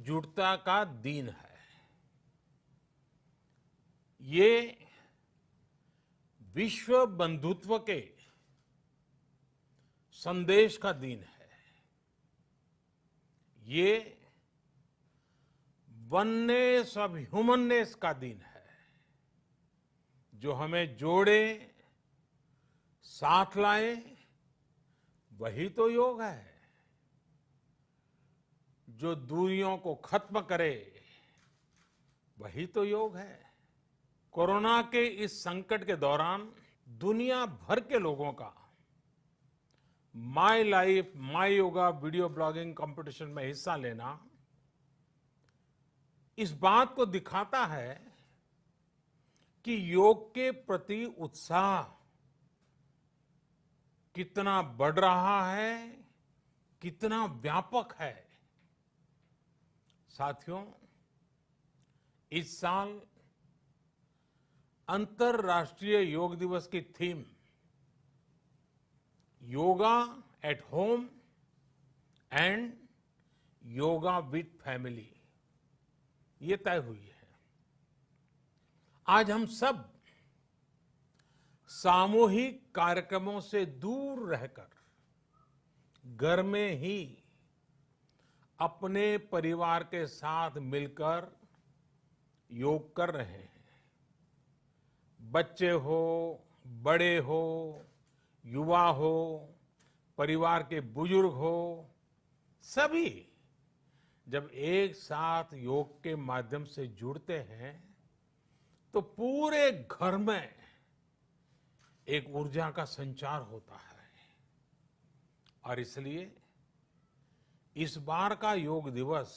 एकजुटता का दिन है। ये विश्व बंधुत्व के संदेश का दिन है। ये वननेस ऑफ ह्यूमननेस का दिन है, जो हमें जोड़े, साथ लाए, वही तो योग है। जो दूरियों को खत्म करे, वही तो योग है। कोरोना के इस संकट के दौरान दुनिया भर के लोगों का my life my yoga video blogging competition में हिस्सा लेना इस बात को दिखाता है कि योग के प्रति उत्साह कितना बढ़ रहा है, कितना व्यापक है। साथियों, इस साल अंतर्राष्ट्रीय योग दिवस की theme yoga at home and yoga with family ये तय हुई है। आज हम सब सामूहिक कार्यक्रमों से दूर रहकर घर में ही अपने परिवार के साथ मिलकर योग कर रहे हैं। बच्चे हो, बड़े हो, युवा हो, परिवार के बुजुर्ग हो, सभी जब एक साथ योग के माध्यम से जुड़ते हैं तो पूरे घर में एक ऊर्जा का संचार होता है। और इसलिए इस बार का योग दिवस,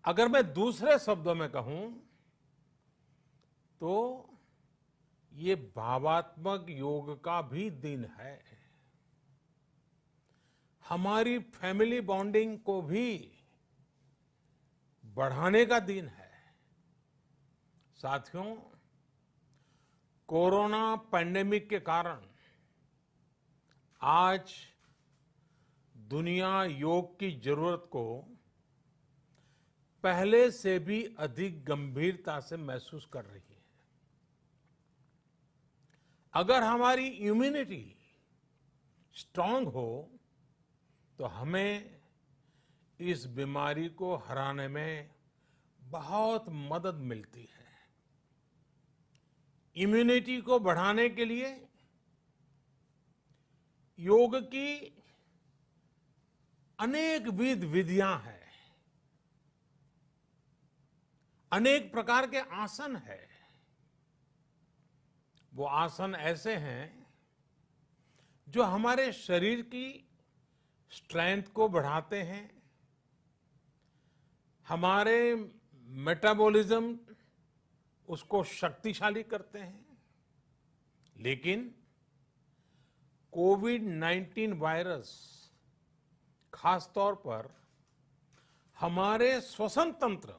अगर मैं दूसरे शब्दों में कहूं तो ये भावात्मक योग का भी दिन है। हमारी फैमिली बॉन्डिंग को भी बढ़ाने का दिन है। साथियों, कोरोना पैंडेमिक के कारण आज दुनिया योग की जरूरत को पहले से भी अधिक गंभीरता से महसूस कर रही है। अगर हमारी इम्यूनिटी स्ट्रांग हो तो हमें इस बीमारी को हराने में बहुत मदद मिलती है। इम्यूनिटी को बढ़ाने के लिए योग की अनेक विधियां हैं, अनेक प्रकार के आसन हैं। वो आसन ऐसे हैं जो हमारे शरीर की स्ट्रेंथ को बढ़ाते हैं, हमारे मेटाबॉलिज्म उसको शक्तिशाली करते हैं। लेकिन कोविड-19 वायरस खासतौर पर हमारे श्वसन तंत्र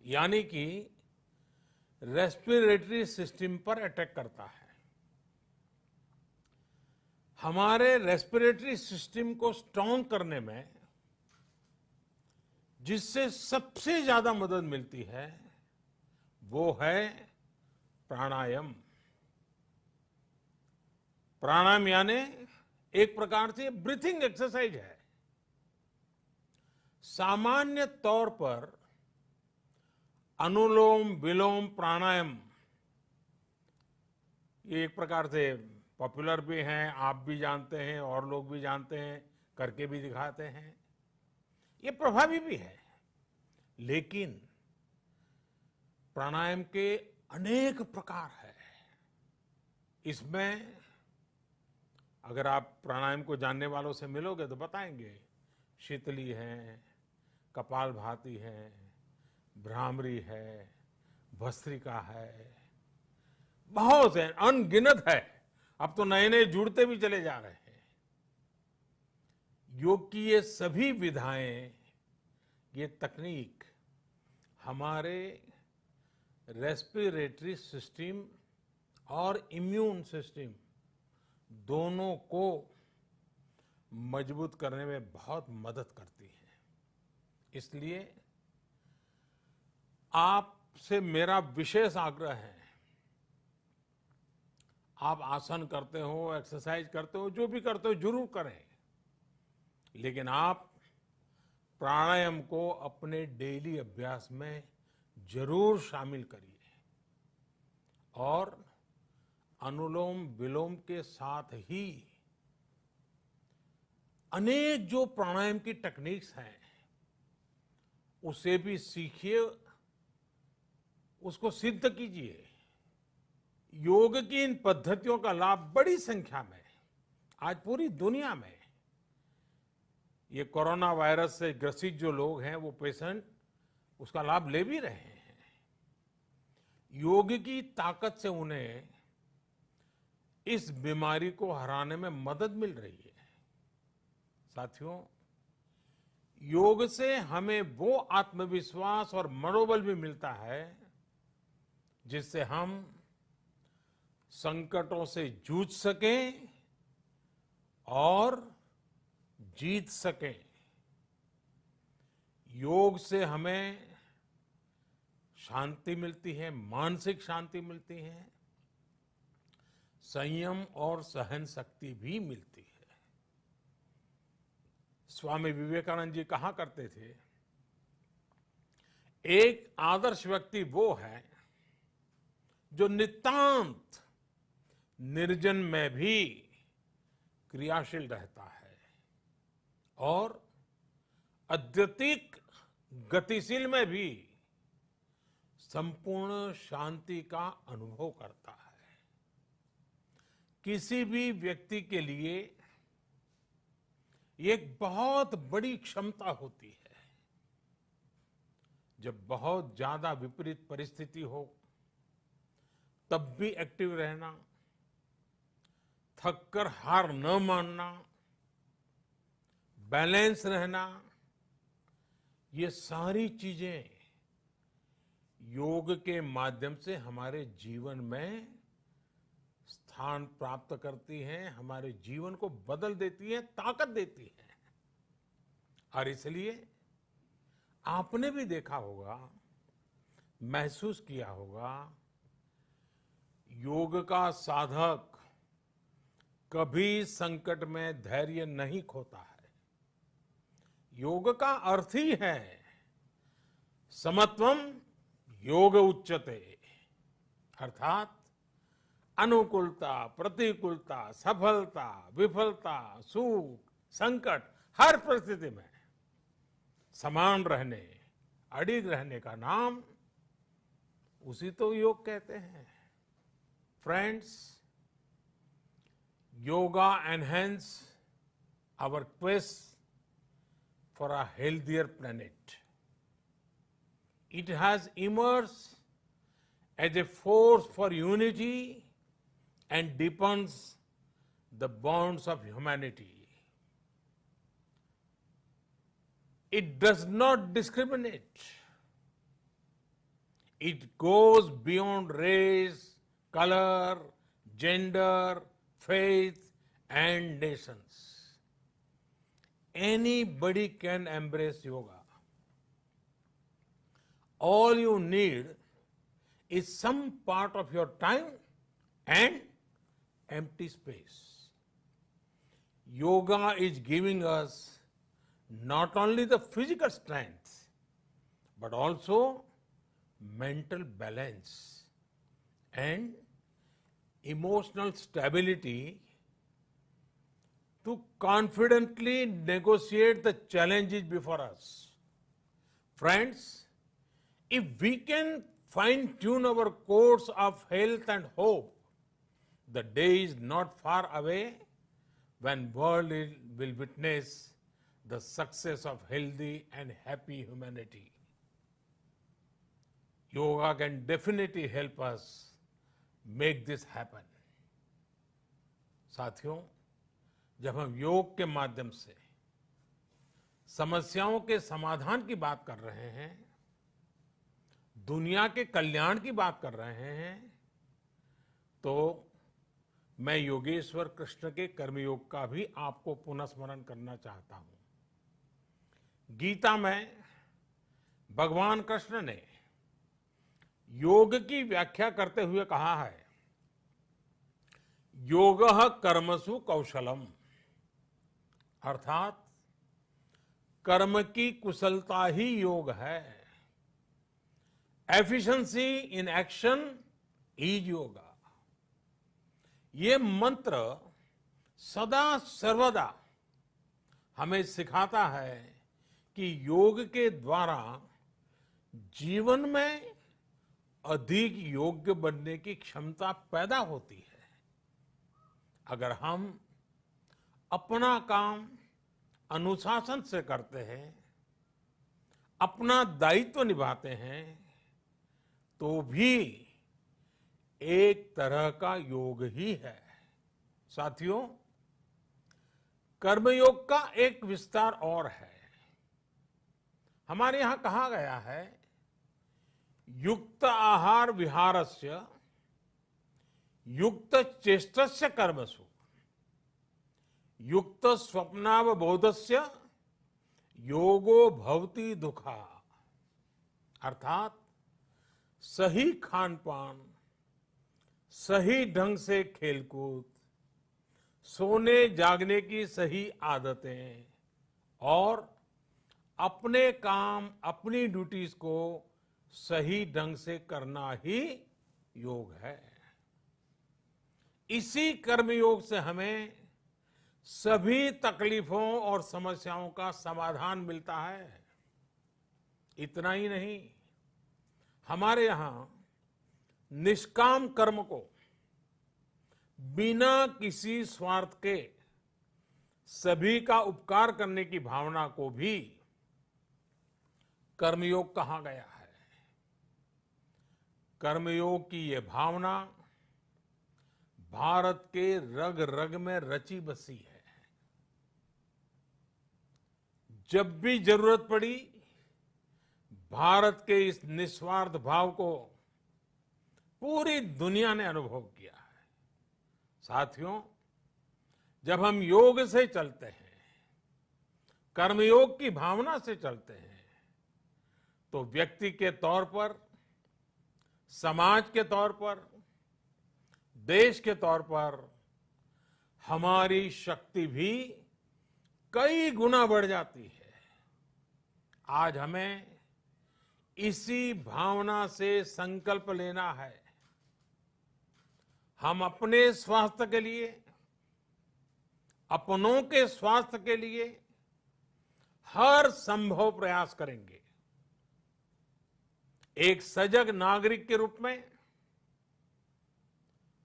यानी कि रेस्पिरेटरी सिस्टम पर अटैक करता है। हमारे रेस्पिरेटरी सिस्टम को स्ट्रांग करने में जिससे सबसे ज्यादा मदद मिलती है वो है प्राणायाम। प्राणायाम यानी एक प्रकार से ब्रीथिंग एक्सरसाइज है। सामान्य तौर पर अनुलोम विलोम प्राणायाम ये एक प्रकार से पॉपुलर भी हैं, आप भी जानते हैं और लोग भी जानते हैं, करके भी दिखाते हैं। ये प्रभावी भी है। लेकिन प्राणायाम के अनेक प्रकार हैं। इसमें अगर आप प्राणायाम को जानने वालों से मिलोगे तो बताएंगे शीतली है, कपालभाति है, भ्रामरी है, भस्त्रिका है, बहुत है, अनगिनत है। अब तो नए नए जुड़ते भी चले जा रहे हैं। योग की ये सभी विधाएं, ये तकनीक हमारे रेस्पिरेटरी सिस्टम और इम्यून सिस्टम दोनों को मजबूत करने में बहुत मदद करती है। इसलिए आपसे मेरा विशेष आग्रह है, आप आसन करते हो, एक्सरसाइज करते हो, जो भी करते हो जरूर करें, लेकिन आप प्राणायाम को अपने डेली अभ्यास में जरूर शामिल करिए और अनुलोम विलोम के साथ ही अनेक जो प्राणायाम की टेक्निक्स हैं उसे भी सीखिए, उसको सिद्ध कीजिए। योग की इन पद्धतियों का लाभ बड़ी संख्या में आज पूरी दुनिया में ये कोरोना वायरस से ग्रसित जो लोग हैं वो पेशेंट उसका लाभ ले भी रहे हैं। योग की ताकत से उन्हें इस बीमारी को हराने में मदद मिल रही है। साथियों, योग से हमें वो आत्मविश्वास और मनोबल भी मिलता है जिससे हम संकटों से जूझ सकें और जीत सकें। योग से हमें शांति मिलती है, मानसिक शांति मिलती है, संयम और सहन शक्ति भी मिलती है। स्वामी विवेकानंद जी कहा करते थे, एक आदर्श व्यक्ति वो है जो नितांत निर्जन में भी क्रियाशील रहता है और अत्यधिक गतिशील में भी संपूर्ण शांति का अनुभव करता है। किसी भी व्यक्ति के लिए एक बहुत बड़ी क्षमता होती है, जब बहुत ज्यादा विपरीत परिस्थिति हो तब भी एक्टिव रहना, थककर हार न मानना, बैलेंस रहना, ये सारी चीजें योग के माध्यम से हमारे जीवन में स्थान प्राप्त करती हैं, हमारे जीवन को बदल देती हैं, ताकत देती हैं। और इसलिए आपने भी देखा होगा, महसूस किया होगा, योग का साधक कभी संकट में धैर्य नहीं खोता है। योग का अर्थ ही है समत्वम योग उच्यते, अर्थात अनुकूलता, प्रतिकूलता, सफलता, विफलता, सुख, संकट, हर परिस्थिति में समान रहने, अडिग रहने का नाम उसी तो योग कहते हैं। Friends, yoga enhance our quest for a healthier planet. It has emerged as a force for unity and deepens the bonds of humanity. It does not discriminate. It goes beyond race, color, gender, faith and nations. Anybody can embrace yoga. All you need is some part of your time and empty space. Yoga is giving us not only the physical strength but also mental balance and emotional stability to confidently negotiate the challenges before us. Friends, if we can fine-tune our course of health and hope, the day is not far away when world will witness the success of healthy and happy humanity. Yoga can definitely help us make this happen. साथियों, जब हम योग के माध्यम से समस्याओं के समाधान की बात कर रहे हैं, दुनिया के कल्याण की बात कर रहे हैं, तो मैं योगेश्वर कृष्ण के कर्मयोग का भी आपको पुनः स्मरण करना चाहता हूं। गीता में भगवान कृष्ण ने योग की व्याख्या करते हुए कहा है, योगः कर्मसु कौशलम, अर्थात कर्म की कुशलता ही योग है। Efficiency in action is yoga. ये मंत्र सदा सर्वदा हमें सिखाता है कि योग के द्वारा जीवन में अधिक योग्य बनने की क्षमता पैदा होती है। अगर हम अपना काम अनुशासन से करते हैं, अपना दायित्व निभाते हैं, तो भी एक तरह का योग ही है। साथियों, कर्मयोग का एक विस्तार और है। हमारे यहां कहा गया है, युक्त आहार विहारस्य युक्त चेष्टस्य कर्मसु युक्त स्वप्नावबोधस्य योगो भवति दुखा। अर्थात सही खान पान, सही ढंग से खेलकूद, सोने जागने की सही आदतें और अपने काम, अपनी ड्यूटीज को सही ढंग से करना ही योग है। इसी कर्मयोग से हमें सभी तकलीफों और समस्याओं का समाधान मिलता है। इतना ही नहीं, हमारे यहां निष्काम कर्म को बिना किसी स्वार्थ के सभी का उपकार करने की भावना को भी कर्मयोग कहा गया है। कर्मयोग की ये भावना भारत के रग रग में रची बसी है। जब भी जरूरत पड़ी, भारत के इस निस्वार्थ भाव को पूरी दुनिया ने अनुभव किया है। साथियों, जब हम योग से चलते हैं, कर्मयोग की भावना से चलते हैं, तो व्यक्ति के तौर पर, समाज के तौर पर, देश के तौर पर हमारी शक्ति भी कई गुना बढ़ जाती है। आज हमें इसी भावना से संकल्प लेना है। हम अपने स्वास्थ्य के लिए, अपनों के स्वास्थ्य के लिए हर संभव प्रयास करेंगे। एक सजग नागरिक के रूप में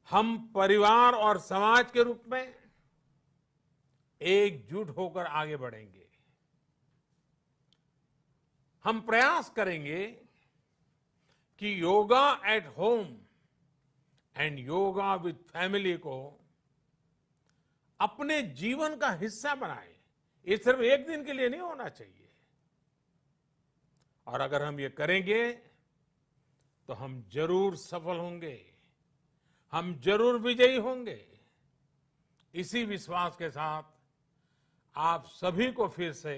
हम परिवार और समाज के रूप में एकजुट होकर आगे बढ़ेंगे। हम प्रयास करेंगे कि yoga at home and yoga with family को अपने जीवन का हिस्सा बनाएं। ये सिर्फ एक दिन के लिए नहीं होना चाहिए। और अगर हम ये करेंगे तो हम जरूर सफल होंगे, हम जरूर विजयी होंगे। इसी विश्वास के साथ आप सभी को फिर से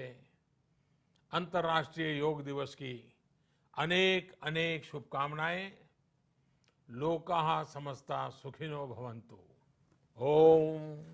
अंतर्राष्ट्रीय योग दिवस की अनेक अनेक शुभकामनाएं। लोकाः समस्ता सुखिनो भवन्तु। ओम